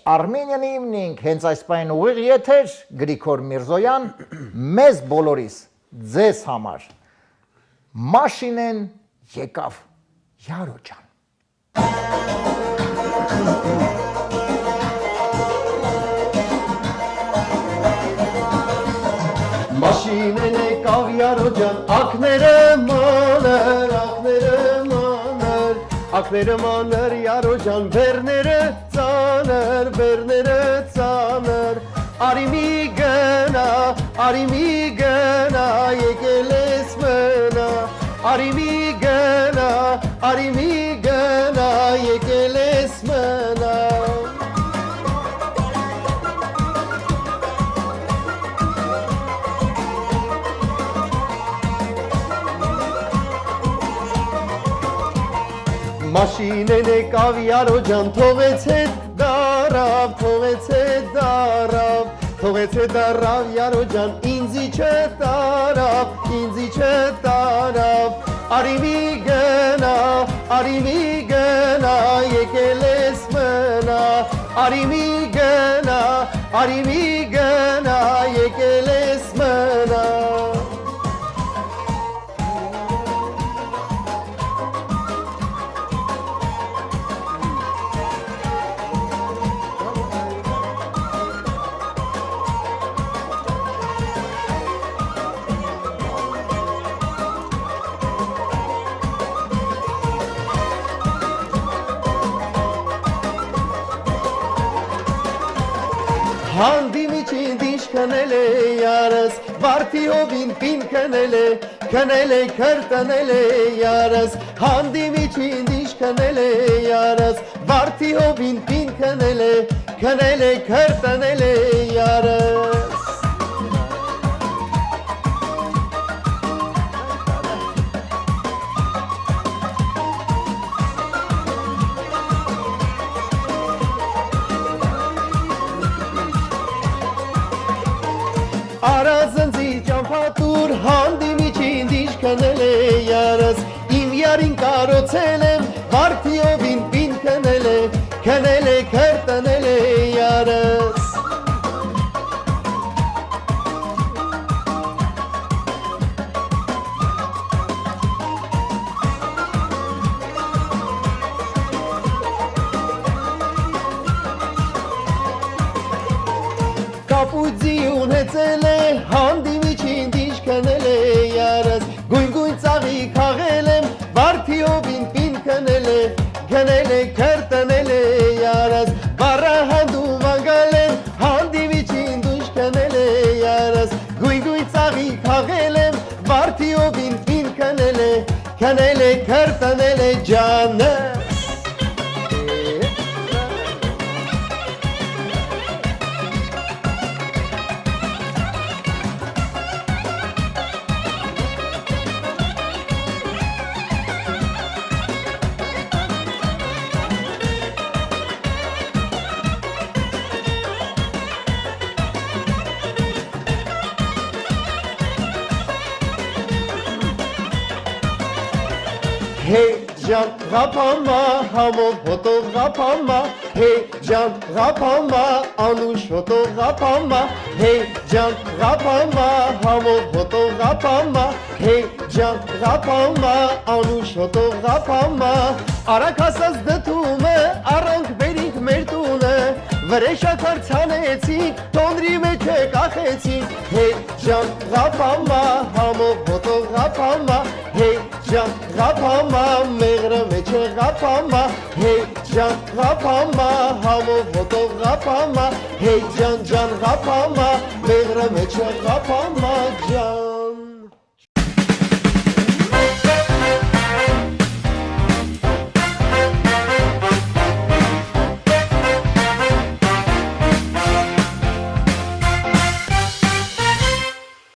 Armenian Evening, հենց այս պայն ուղիղ եթեր, Գրիգոր Միրզոյան, մեզ բոլորիս, ձեզ համար, մաշինեն եկավ Յարո ջան։ Մաշինեն եկավ Յարո ջան, ակները մանր, ակները մանր Յարո ջան, բերները ծանր, արի մի գնա, եկել ես մնա, արի մի գնա, եկել ես մնա։ Մաշինեն եկավ Յարո ջան, թողեց հետ դարավ, Յարո ջան, ինձի չտարավ, արի մի գնա, եկել ես մնա, արի մի գնա, եկել ես մնա։ Հանդի միջին դիշ կնել է յարս, վարդի հովին պին կնել է, քրտնել է յարս, հանդի միջին դիշ կնել է յարս, վարդի հովին պին կնել է, քրտնել է յարս։ Արազնձի ճամփատուր հանդի միջին դիշ կնել է յարս, իմ յարին կարոցել եմ, վարդիովին պին կնել է, քրտնել է յարս։ Կապուծի ունեցել է, հանդի միջին դիշ կնել է յարս, գույն ծաղի քաղել եմ, վարդիովին պին կնել է, քրտնել է յարս, բարը հանդում անգալ եմ, հանդի միջին դիշ կնել է յարս, գույն ծաղի քաղել եմ, վարդիովին պին կնել է, քրտնել է ջանը։ Hey can kapama, hamon foto kapama, hey can kapama, anuş foto kapama, hey can kapama, hamon foto kapama, hey can kapama, anuş foto kapama. Arakasaz dtume, arank berik mertune, վրեշա կարցանեցինք, տոնրի մեջ է կախեցինք, հեյ ժան ғապամա, համով հոտով ғապամա, հեյ ժան ғապամա, մեղրը մեջ է ғապամա, հեյ ժան ғապամա, համով հոտով ғապամա, հեյ ջան ջան ғապամա, մեղրը մեջ է ғապամա ջան։